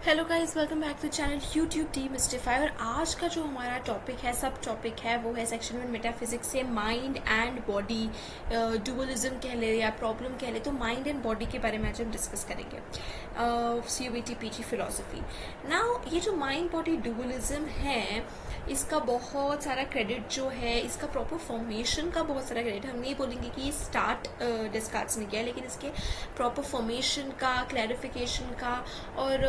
Hello guys, welcome back to channel YouTube demystify. और आज का जो हमारा टॉपिक है, सब टॉपिक है, वो है सेक्शन 1 मेटाफिजिक्स से माइंड एंड बॉडी, डुअलिज्म कह ले या प्रॉब्लम कह ले, तो माइंड एंड बॉडी के बारे में आज हम डिस्कस करेंगे। CUBT PG philosophy. नाउ ये जो माइंड बॉडी डुअलिज्म है, इसका बहुत सारा क्रेडिट जो है, इसका प्रॉपर फॉर्मेशन का बहुत सारा क्रेडिट, हम नहीं बोलेंगे कि ये स्टार्ट डेस्कार्ट्स ने किया, लेकिन इसके प्रॉपर फॉर्मेशन का, क्लैरिफिकेशन का और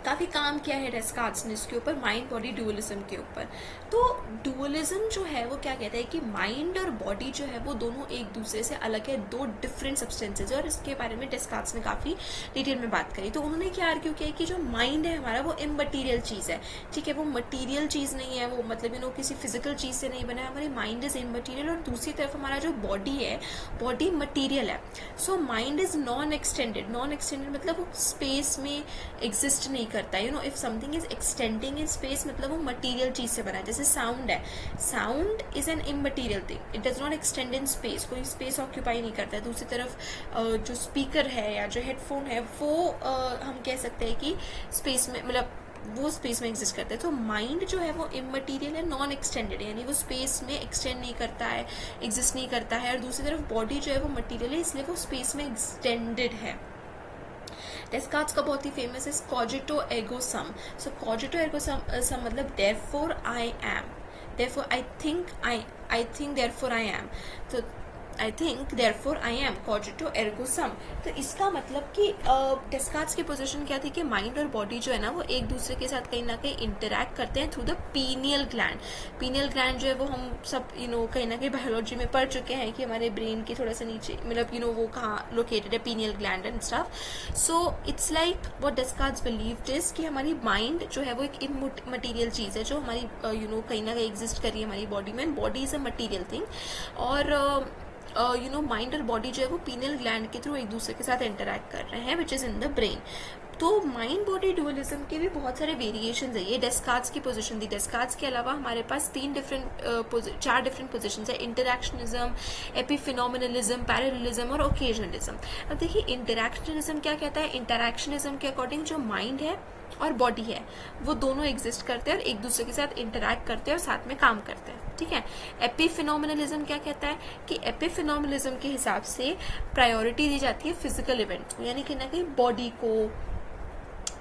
काफ़ी काम किया है डेस्कार्ट्स ने इसके ऊपर, माइंड बॉडी डुअलिज्म के ऊपर। तो डुअलिज्म जो है वो क्या कहता है कि माइंड और बॉडी जो है वो दोनों एक दूसरे से अलग है, दो डिफरेंट सब्सटेंसेज है। और इसके बारे में डेस्कार्ट्स ने काफ़ी डिटेल में बात करी। तो उन्होंने क्या आर्ग्यू किया कि जो माइंड है हमारा, वो इममटीरियल चीज़ है, ठीक है, वो मटीरियल चीज़ नहीं है, वो मतलब किसी फिजिकल चीज़ से नहीं बना है। हमारी माइंड इज इममटीरियल। और दूसरी तरफ हमारा जो बॉडी है, बॉडी मटीरियल है। So mind is non extended. Non extended मतलब वो स्पेस में एग्जिस्ट नहीं करता है। If something is extending in space, मतलब वो मटीरियल चीज से बना है। जैसे साउंड है, sound is an immaterial thing, it does not extend in space, कोई स्पेस ऑक्यूपाई नहीं करता है। दूसरी तरफ जो स्पीकर है या जो हेडफोन है, वो हम कह सकते हैं कि स्पेस में, मतलब वो स्पेस में एग्जिस्ट करता है। तो माइंड जो है वो इममटीरियल है, नॉन एक्सटेंडेड है, यानी वो स्पेस में एक्सटेंड नहीं करता है, एग्जिस्ट नहीं करता है। और दूसरी तरफ बॉडी जो है वो मटीरियल है, इसलिए वो स्पेस में एक्सटेंडेड है। डेस्कार्ट्स का बहुत ही फेमस है कॉजिटो एर्गो सम। सो कॉजिटो एर्गो सम मतलब therefore I am, therefore I think therefore I am, तो I think therefore I am, कॉजिटो एर्गो सम। तो इसका मतलब कि डेस्कार्ट्स की पोजीशन क्या थी कि माइंड और बॉडी जो है ना, वो एक दूसरे के साथ कहीं ना कहीं इंटरैक्ट करते हैं through the pineal gland. Pineal gland जो है वो हम सब कहीं ना कहीं बायोलॉजी में पढ़ चुके हैं कि हमारे ब्रेन के थोड़ा सा नीचे, मतलब वो कहाँ लोकेटेड है, pineal gland and stuff. So it's like what Descartes believed is कि हमारी माइंड जो है वो एक इममटीरियल चीज़ है, जो हमारी कहीं ना कहीं एग्जिस्ट कर रही है हमारी बॉडी में। Body is a material thing. और माइंड और बॉडी जो है वो पीनियल ग्लैंड के थ्रू एक दूसरे के साथ इंटरैक्ट कर रहे हैं, which is in the brain. तो माइंड बॉडी डुअलिज्म के भी बहुत सारे वेरिएशंस है। ये डेस्कार्ट्स की पोजीशन थी। डेस्कार्ट्स के अलावा हमारे पास चार डिफरेंट पोजीशंस है: इंटरैक्शनिज्म, एपिफिनोमिनलिज्म, पैरेललिज्म और ओकेजनलिज्म। अब देखिए इंटरैक्शनिज्म क्या कहता है। इंटरैक्शनिज्म के अकॉर्डिंग जो माइंड है और बॉडी है, वो दोनों एग्जिस्ट करते हैं और एक दूसरे के साथ इंटरैक्ट करते हैं और साथ में काम करते हैं, ठीक है। एपिफिनोमिनलिज्म क्या कहता है कि एपिफिनोमिनलिज्म के हिसाब से प्रायोरिटी दी जाती है फिजिकल इवेंट्स को, यानी कि ना कहीं बॉडी को,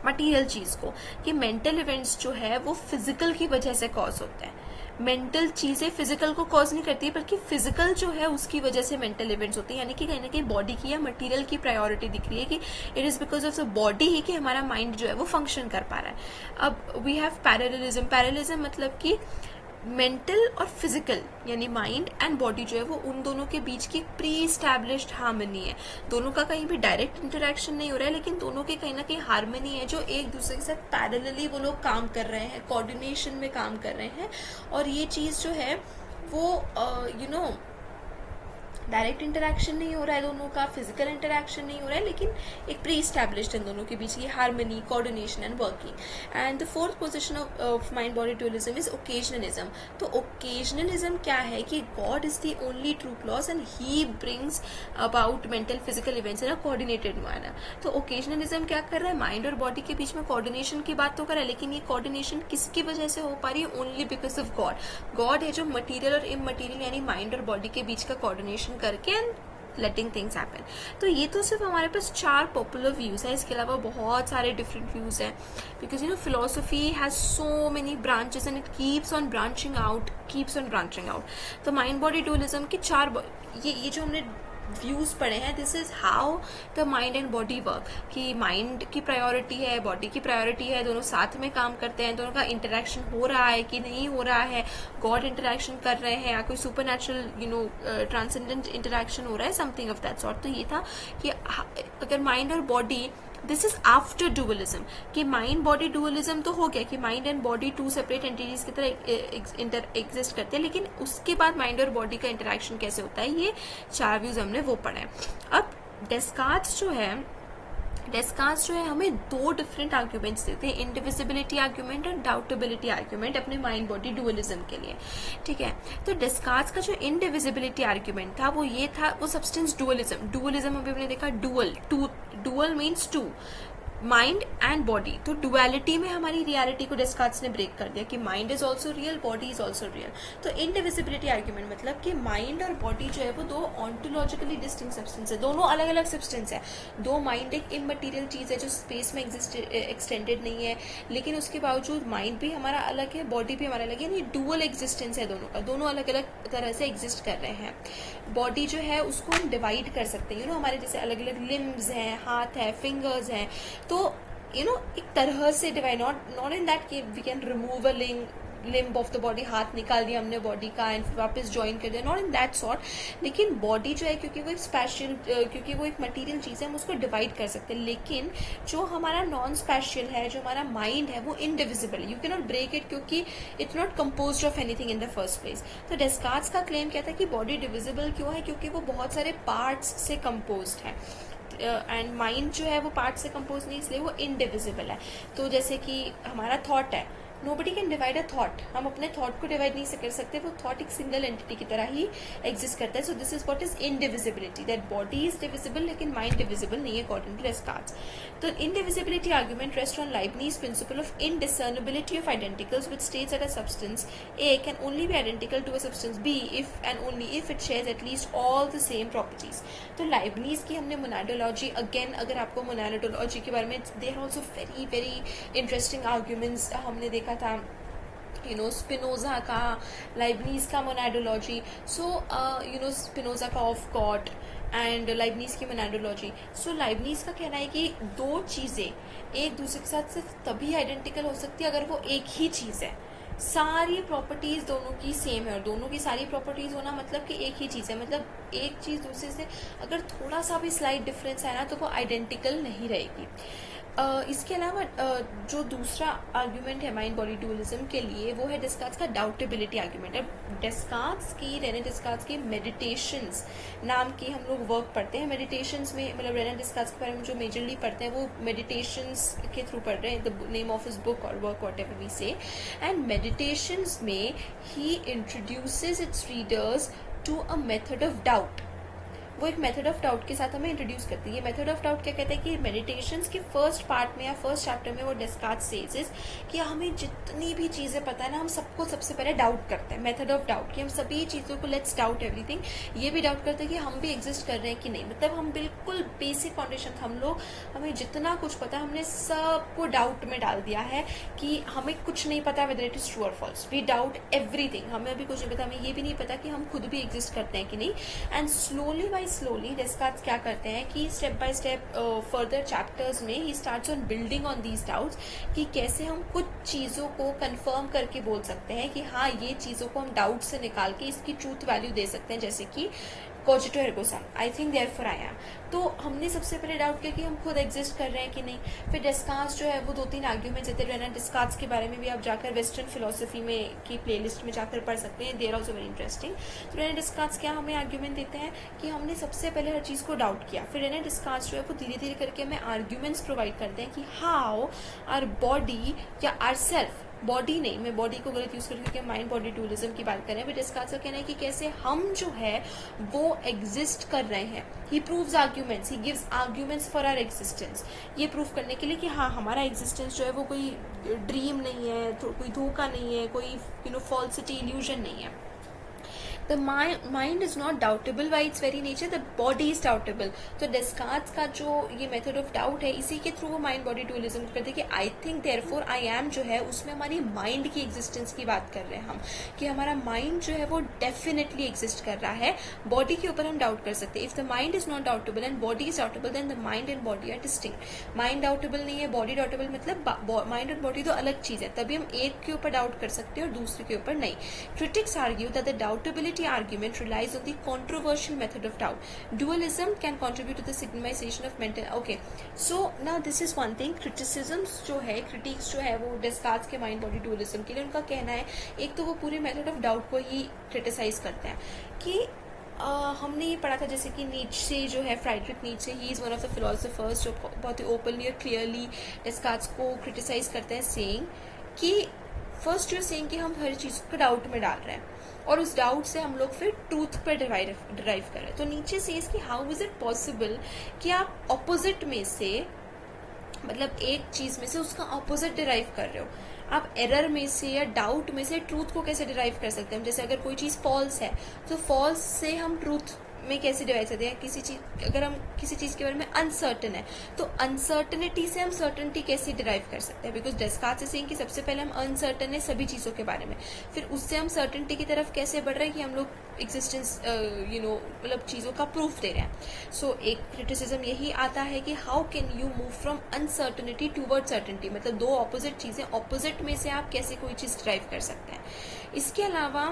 मटीरियल चीज को, कि मेंटल इवेंट्स जो है वो फिजिकल की वजह से कॉज होते हैं। मेंटल चीजें फिजिकल को कॉज नहीं करती, बल्कि फिजिकल जो है उसकी वजह से मेंटल इवेंट्स होती है। यानी कि कहीं ना कहीं बॉडी की या मटीरियल की प्रायोरिटी दिख रही है कि it is because of the body ही कि हमारा माइंड जो है वो फंक्शन कर पा रहा है। अब वी हैव पैरेललिज्म। पैरेललिज्म मतलब कि मेंटल और फिजिकल, यानी माइंड एंड बॉडी जो है वो उन दोनों के बीच की प्री एस्टैब्लिश्ड हार्मनी है। दोनों का कहीं भी डायरेक्ट इंटरेक्शन नहीं हो रहा है, लेकिन दोनों के कहीं ना कहीं हार्मनी है, जो एक दूसरे के साथ पैरेलली वो लोग काम कर रहे हैं, कोऑर्डिनेशन में काम कर रहे हैं। और ये चीज जो है वो डायरेक्ट इंटरेक्शन नहीं हो रहा है दोनों का, फिजिकल इंटरेक्शन नहीं हो रहा है, लेकिन एक प्री एस्टैब्लिश्ड इन दोनों के बीच की harmony, coordination and working. And the fourth position of mind body dualism is occasionalism. तो ओकेजनलिज्म क्या है कि God is the only true cause and he brings about mental physical events in a coordinated manner. तो occasionalism क्या कर रहा है, mind और बॉडी के बीच में कोऑर्डिनेशन की बात तो कर रहा है, लेकिन ये कोऑर्डिनेशन किसकी वजह से हो पा रही है, only because of God. God है जो मटीरियल और इममटीरियल यानी माइंड और बॉडी के बीच का कोऑर्डिनेशन करके एंड लेटिंग थिंग्स हैपन। तो ये तो सिर्फ हमारे पास 4 पॉपुलर व्यूज है, इसके अलावा बहुत सारे डिफरेंट व्यूज हैं, because philosophy has so many branches and it keeps on branching out. तो माइंड बॉडी डुअलिज्म के 4 ये जो हमने व्यूज पढ़े हैं, this is how the mind and body work, कि माइंड की प्रायोरिटी है, बॉडी की प्रायोरिटी है, दोनों साथ में काम करते हैं, दोनों का इंटरेक्शन हो रहा है कि नहीं हो रहा है, गॉड इंटरेक्शन कर रहे हैं या कोई सुपर नेचुरल ट्रांसेंडेंट इंटरेक्शन हो रहा है, समथिंग ऑफ दैट सॉर्ट। तो ये था कि अगर माइंड और body, this is after dualism, कि माइंड बॉडी डुअलिज्म तो हो गया कि mind and body 2 separate entities की तरह एग्जिस्ट करते हैं, लेकिन उसके बाद माइंड और बॉडी का इंटरेक्शन कैसे होता है, ये 4 व्यूज हमने वो पढ़े। अब डेस्कार्ट्स जो है हमें 2 डिफरेंट आर्ग्यूमेंट्स देते हैं, इंडिविजिबिलिटी आर्ग्यूमेंट और डाउटेबिलिटी आर्ग्यूमेंट अपने माइंड बॉडी डुअलिज्म के लिए, ठीक है। तो डेस्कार्ट्स का जो इंडिविजिबिलिटी आर्ग्यूमेंट था वो ये था, वो सब्सटेंस डुअलिज्म अभी हमने देखा, dual means 2, mind and body, तो डुअलिटी में हमारी रियलिटी को डेस्कार्ट्स ने ब्रेक कर दिया कि mind is also real, body is also real. तो इनडिविजिबिलिटी आर्ग्यूमेंट मतलब कि माइंड और बॉडी जो है वो दो ऑन्टोलॉजिकली डिस्टिंक्ट सब्सटेंस है, दोनों अलग अलग सब्सटेंस है। दो माइंड एक इमटेरियल चीज है जो स्पेस में एक्सटेंडेड नहीं है, लेकिन उसके बावजूद माइंड भी हमारा अलग है, बॉडी भी हमारा अलग है, यानी डुअल एग्जिस्टेंस है दोनों का, दोनों अलग अलग तरह से एग्जिस्ट कर रहे हैं। बॉडी जो है उसको हम डिवाइड कर सकते हैं, हमारे जैसे अलग अलग लिम्स हैं, हाथ है, फिंगर्स हैं, तो एक तरह से डिवाइड, नॉट इन दैट कि we can remove a limb of the body, हाथ निकाल दिया हमने बॉडी का एंड वापस ज्वाइन कर दिया, नॉट इन दैट सॉर्ट। लेकिन बॉडी जो है क्योंकि वो एक स्पेशल, क्योंकि वो एक मटेरियल चीज है, हम उसको डिवाइड कर सकते हैं। लेकिन जो हमारा नॉन स्पेशल है, जो हमारा माइंड है, वो इनडिविजिबल है, you can not break it, क्योंकि it's not composed of anything in the first place. तो डेस्कार्ट्स का क्लेम क्या था कि बॉडी डिविजिबल क्यों है, क्योंकि वो बहुत सारे पार्ट्स से कंपोज्ड है एंड माइंड जो है वो पार्ट से कंपोज नहीं, इसलिए वो इनडिविजिबल है। तो जैसे कि हमारा थॉट है, nobody can divide a thought, हम अपने थॉट को डिवाइड नहीं कर सकते, वो थॉट एक सिंगल एंटिटी की तरह ही एग्जिस्ट करता है। So this is what is indivisibility, that body is divisible लेकिन माइंड डिविजिबल नहीं है अकॉर्डिंग टू डेस्कार्ट्स। तो indivisibility argument rest on Leibniz principle of indiscernibility of identicals which states that a substance A can only be identical to a substance B if and only if it shares at least all the same properties. तो Leibniz की हमने मोनाडोलॉजी, again अगर आपको मोनाडोलॉजी के बारे में, they are also very very interesting arguments हमने देखा था, स्पिनोजा का, लाइबनीज का मोनाडोलॉजी, स्पिनोजा का ऑफ गॉड एंड लाइबनीज की मोनाडोलॉजी। सो लाइबनीज का कहना है कि दो चीजें एक दूसरे के साथ सिर्फ तभी आइडेंटिकल हो सकती है अगर वो एक ही चीज है, सारी प्रॉपर्टीज दोनों की सेम है, और दोनों की सारी प्रॉपर्टीज होना मतलब कि एक ही चीज है, मतलब एक चीज दूसरे से अगर थोड़ा सा भी स्लाइट डिफरेंस है ना तो वो आइडेंटिकल नहीं रहेगी। इसके अलावा जो दूसरा आर्ग्यूमेंट है माइंड बॉडी डुअलिज्म के लिए, वो है डेस्कार्ट्स का डाउटेबिलिटी आर्ग्यूमेंट। अब डेस्कार्ट्स की, रेने डेस्कार्ट्स की मेडिटेशंस नाम की हम लोग वर्क पढ़ते हैं। मेडिटेशंस में मतलब रेने डेस्कार्ट्स के बारे में जो मेजरली पढ़ते हैं वो मेडिटेशंस के थ्रू पढ़ रहे हैं, the name of his book और work whatever we say. And Meditations में he introduces its readers to a method of doubt, वो एक मेथड ऑफ डाउट के साथ हमें इंट्रोड्यूस करती है। ये मेथड ऑफ डाउट क्या कहता है कि मेडिटेशंस के फर्स्ट पार्ट में या फर्स्ट चैप्टर में वो डेस्कार्ट्स सेज कि हमें जितनी भी चीजें पता है ना, हम सबको सबसे पहले डाउट करते हैं, मेथड ऑफ डाउट, कि हम सभी चीजों को लेट्स डाउट एवरीथिंग, ये भी डाउट करते हैं कि हम भी एग्जिस्ट कर रहे हैं कि नहीं, मतलब हम बिल्कुल बेसिक फाउंडेशन, हम लोग, हमें जितना कुछ पता है हमने सबको डाउट में डाल दिया है कि हमें कुछ नहीं पता वेदर इट इज ट्रू और फॉल्स, वी डाउट एवरीथिंग, हमें अभी कुछ नहीं पता, हमें ये भी नहीं पता कि हम खुद भी एग्जिस्ट करते हैं कि नहीं। एंड स्लोली डेस्कार्ट्स क्या करते हैं कि step by step further chapters में he starts on building on these doubts कि कैसे हम कुछ चीजों को कंफर्म करके बोल सकते हैं कि हाँ, ये चीजों को हम डाउट से निकाल के इसकी ट्रूथ वैल्यू दे सकते हैं, जैसे कि कॉजिटो एर्गो सम, I think therefore I am. तो हमने सबसे पहले डाउट किया कि हम खुद एग्जिस्ट कर रहे हैं कि नहीं। फिर डेस्कार्ट्स जो है वो 2-3 आर्ग्यूमेंट्स देते हैं। डेस्कार्ट्स के बारे में भी आप जाकर वेस्टर्न फिलोसफी में की प्लेलिस्ट में जाकर पढ़ सकते हैं, they are also very interesting. तो रेने डेस्कार्ट्स क्या हमें आर्ग्यूमेंट देते हैं कि हमने सबसे पहले हर चीज को डाउट किया, फिर रेने डेस्कार्ट्स जो है वो धीरे धीरे करके हमें आर्ग्यूमेंट्स प्रोवाइड करते हैं कि हाउ आर बॉडी या आर सेल्फ, बॉडी नहीं, मैं बॉडी को गलत यूज करके माइंड बॉडी डुअलिज्म की बात कर रहे हैं, बट डेस्कार्ट्स का कहना है कि कैसे हम जो है वो एग्जिस्ट कर रहे हैं। He proves arguments, he gives arguments for our existence, ये प्रूव करने के लिए कि हाँ, हमारा एग्जिस्टेंस जो है वो कोई ड्रीम नहीं है, कोई धोखा नहीं है, कोई फॉल्सिटी, इल्यूजन नहीं है। The mind is not doubtable by its very nature, the body is doubtable। तो डेस्कार्ट्स का जो ये मेथड ऑफ डाउट है, इसी के थ्रू वो माइंड बॉडी डुअलिज्म करते हैं कि आई थिंक देयरफॉर आई एम जो है उसमें हमारी माइंड की एग्जिस्टेंस की बात कर रहे हैं हम, कि हमारा माइंड जो है वो डेफिनेटली एग्जिस्ट कर रहा है, बॉडी के ऊपर हम डाउट कर सकते हैं। If the mind is not doubtable and body is doubtable then the mind and body are distinct. Mind doubtable नहीं है, बॉडी डाउटेबल, मतलब माइंड और बॉडी तो अलग चीज है, तभी हम एक के ऊपर डाउट कर सकते हैं और दूसरे के ऊपर नहीं। Critics argue that the doubtability argument relies on the controversial method of doubt. Dualism can contribute to the sigmatization of mental. Okay, so now this is one thing. Criticisms जो है, critiques जो है, वो डेस्कार्ट्स के माइंड बॉडी डुअलिज्म के लिए उनका कहना है, एक तो वो पूरे मेथड ऑफ डाउट को ही क्रिटिसाइज करते हैं कि हमने ये पढ़ा था जैसे कि नीचे जो है, Friedrich Nietzsche, he is one of the philosophers जो बहुत ही ओपनली और क्लियरली डेस्कार्ट्स को क्रिटिसाइज करते हैं, सेइंग कि फर्स्ट यू सेइंग कि हम हर चीज को डाउट में डाल रहे हैं और उस डाउट से हम लोग फिर ट्रूथ पर डिराइव कर रहे हैं। तो नीचे से इसकी हाउ इज इट पॉसिबल कि आप ऑपोजिट में से मतलब एक चीज में से उसका ऑपोजिट डिराइव कर रहे हो। आप एरर में से या डाउट में से ट्रूथ को कैसे डिराइव कर सकते हैं? जैसे अगर कोई चीज फॉल्स है तो फॉल्स से हम ट्रूथ में कैसे डिवाइड करते हैं? किसी चीज, अगर हम किसी चीज के बारे में अनसर्टन है तो अनसर्टनिटी से हम सर्टनिटी कैसे डिराइव कर सकते हैं? बिकॉज डेस्कार्ट्स इज सेइंग कि सबसे पहले हम अनसर्टन है सभी चीजों के बारे में, फिर उससे हम सर्टनिटी की तरफ कैसे बढ़ रहे हैं कि हम लोग एग्जिस्टेंस मतलब चीजों का प्रूफ दे रहे हैं। सो एक क्रिटिसिज्म यही आता है कि how can you move from uncertainty toward certainty, मतलब दो ऑपोजिट चीजें, ऑपोजिट में से आप कैसे कोई चीज ड्राइव कर सकते हैं। इसके अलावा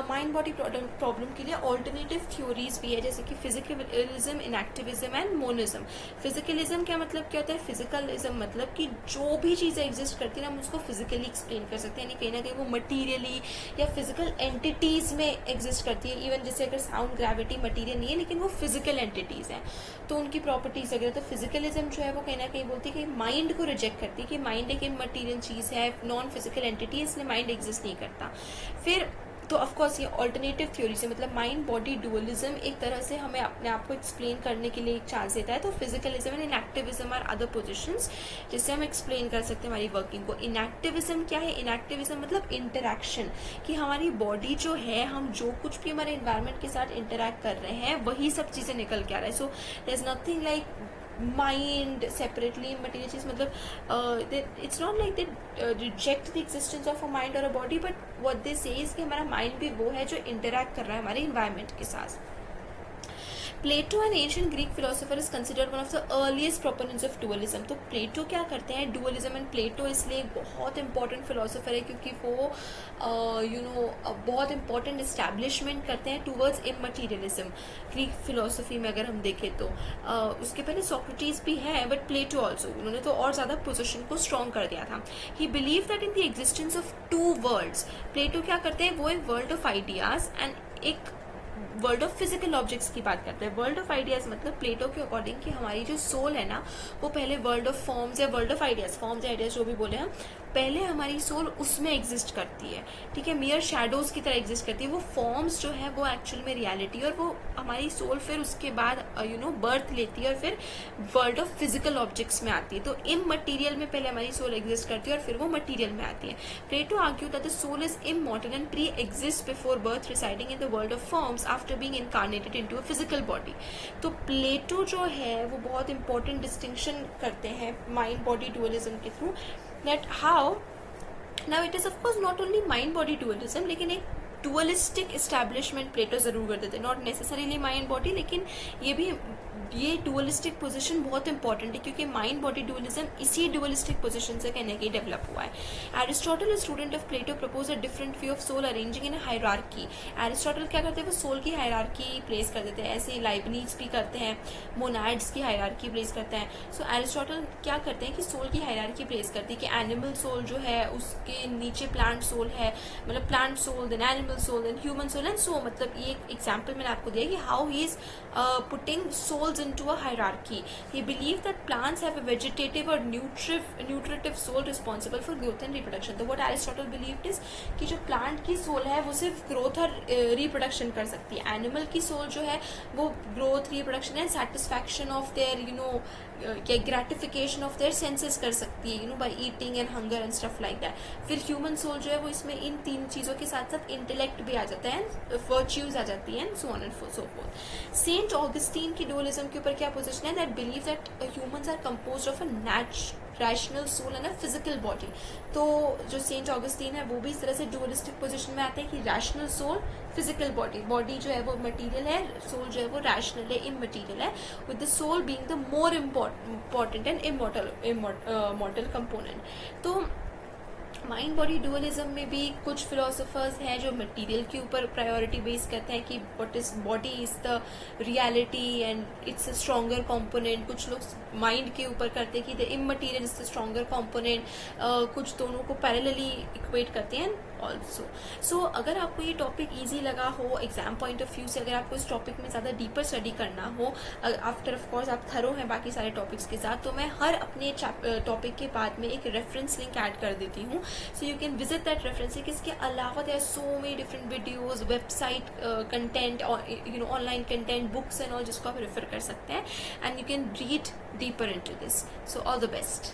माइंड बॉडी प्रॉब्लम के लिए ऑल्टरनेटिव थ्योरीज भी है, जैसे कि फिजिकलिज्म, इनएक्टिविज्म एंड मोनिज्म। फिजिकलिज्म क्या मतलब क्या होता है? फिजिकलिज्म मतलब कि जो भी चीजें एग्जिस्ट करती है ना हम उसको फिजिकली एक्सप्लेन कर सकते हैं, यानी कहीं ना कहीं वो मटीरियली या फिजिकल एंटिटीज में एग्जिस्ट करती है। इवन जैसे अगर साउंड, ग्रेविटी मटीरियल नहीं है लेकिन वो फिजिकल एंटिटीज हैं तो उनकी प्रॉपर्टीज वगैरह। तो फिजिकलिज्म जो है वो कहीं ना कहीं बोलती है कि माइंड को रिजेक्ट करती है कि माइंड एक इमटीरियल चीज है, नॉन फिजिकल एंटिटी, इसलिए माइंड एग्जिस्ट नहीं करता। फिर तो ऑफकोर्स ये ऑल्टरनेटिव थ्योरी से मतलब माइंड बॉडी डुअलिज्म एक तरह से हमें अपने आप को एक्सप्लेन करने के लिए एक चांस देता है। तो फिजिकलिज्म एंड इनएक्टिविज्म आर अदर पोजीशंस जिससे हम एक्सप्लेन कर सकते हैं हमारी वर्किंग को। इनएक्टिविज्म क्या है? इनएक्टिविज्म मतलब इंटरैक्शन, कि हमारी बॉडी जो है, हम जो कुछ भी हमारे एनवायरनमेंट के साथ इंटरैक्ट कर रहे हैं वही सब चीजें निकल के आ रहा है। So there is nothing like mind separately material चीज, मतलब it's not like they reject the existence of a mind और a body, but what they say is कि हमारा माइंड भी वो है जो इंटरैक्ट कर रहा है हमारे इन्वायरमेंट के साथ। Plato and ancient Greek philosopher is considered one of the earliest proponents of dualism. तो प्लेटो क्या करते हैं? डुअलिज्म, एंड प्लेटो इसलिए एक बहुत इंपॉर्टेंट फिलोसोफर है क्योंकि वो बहुत इंपॉर्टेंट एस्टैब्लिशमेंट करते हैं टूवर्ड्स इमटीरियलिज्म ग्रीक फिलोसफी में। अगर हम देखें तो उसके पहले सोक्रेटिस भी है, बट प्लेटो ऑल्सो, उन्होंने तो और ज्यादा पोजिशन को स्ट्रॉन्ग कर दिया था। He believe that in the existence of two worlds. Plato क्या करते हैं? वो एक वर्ल्ड ऑफ आइडियाज एंड एक वर्ल्ड ऑफ फिजिकल ऑब्जेक्ट्स की बात करते हैं। वर्ल्ड ऑफ आइडियाज मतलब प्लेटो के अकॉर्डिंग कि हमारी जो सोल है ना वो पहले वर्ल्ड ऑफ फॉर्म्स या वर्ल्ड ऑफ आइडियाज, फॉर्म्स या आइडियाज जो भी बोले हम, पहले हमारी सोल उसमें एग्जिस्ट करती है, ठीक है, मियर शैडोज की तरह एग्जिस्ट करती है। वो फॉर्म्स जो है वो एक्चुअल में रियलिटी, और वो हमारी सोल फिर उसके बाद बर्थ लेती है और फिर वर्ल्ड ऑफ फिजिकल ऑब्जेक्ट्स में आती है। तो इन मटीरियल में पहले हमारी सोल एग्जिस्ट करती है और फिर वो मटीरियल में आती है। Plato argue that the soul is immortal and preexist before birth, residing in the world of forms after being incarnated into a physical body. तो प्लेटो जो है वो बहुत इंपॉर्टेंट डिस्टिंक्शन करते हैं माइंड बॉडी डुअलिज्म के through, that how now it is of course not only mind body dualism, लेकिन एक डुअलिस्टिक एस्टैब्लिशमेंट प्लेटो जरूर कर देते हैं, नॉट नेसेसरीली माइंड बॉडी, लेकिन ये डुअलिस्टिक पोजीशन बहुत इंपॉर्टेंट है क्योंकि माइंड बॉडी डुअलिज्म इसी डुअलिस्टिक पोजीशन से कहने की डेवलप हुआ है। Aristotle, student of Plato, propose a different view of soul arranging in hierarchy. Aristotle क्या करते हैं? वो सोल की हायरार्की प्लेस कर देते हैं, ऐसे लाइबनीज भी करते हैं, मोनाड्स की हायरार्की प्लेस करते हैं। सो एरिस्टोटल क्या करते हैं कि सोल की हायरार्की प्लेस करती है कि एनिमल सोल जो है उसके नीचे प्लांट सोल है, मतलब plant soul, then animal soul, then human soul and so. मतलब ये एक एग्जाम्पल मैंने आपको दिया कि how he is putting souls into a hierarchy. He believed that plants have a vegetative or nutritive soul responsible for growth and reproduction. तो what Aristotle believed is कि जो plant की soul है वो सिर्फ growth और reproduction कर सकती है, animal की soul जो है वो growth, reproduction and satisfaction of their क्या gratification of their senses कर सकती है, by eating and hunger and stuff like that. फिर human soul जो है वो इसमें इन तीन चीजों के साथ साथ intellect भी आ जाता है, virtues आ जाती हैं, so on and so forth. Saint Augustine की dualism के ऊपर क्या पोजीशन है? That believe that humans are composed of a rational soul and a physical body. तो जो सेंट ऑगस्टीन है वो भी इस तरह से डुअलिस्टिक पोजीशन में आते हैं कि rational soul, physical body, body जो है वो मटीरियल है, सोल जो है वो रैशनल है, इमटीरियल है, with the soul being the more important and immortal component. तो माइंड बॉडी डुअलिज्म में भी कुछ फिलोसोफर्स हैं जो मटेरियल के ऊपर प्रायोरिटी बेस करते हैं कि what is body is the reality and it's a stronger component. कुछ लोग माइंड के ऊपर करते हैं कि the immaterial is the stronger component. कुछ दोनों को पैरेलली इक्वेट करते हैं। ऑल्सो. सो अगर आपको ये टॉपिक ईजी लगा हो एग्जाम पॉइंट ऑफ व्यू से, अगर आपको इस टॉपिक में ज़्यादा डीपर स्टडी करना हो, आफ्टर ऑफ कोर्स आप थरो हैं बाकी सारे टॉपिक्स के साथ, तो मैं हर अपने टॉपिक के बाद में एक रेफरेंस लिंक ऐड कर देती हूँ. So you can visit that reference link. इसके अलावा there are so many different videos, website content, online content, books and all, जिसको आप रेफर कर सकते हैं, and you can read deeper into this. So all the best.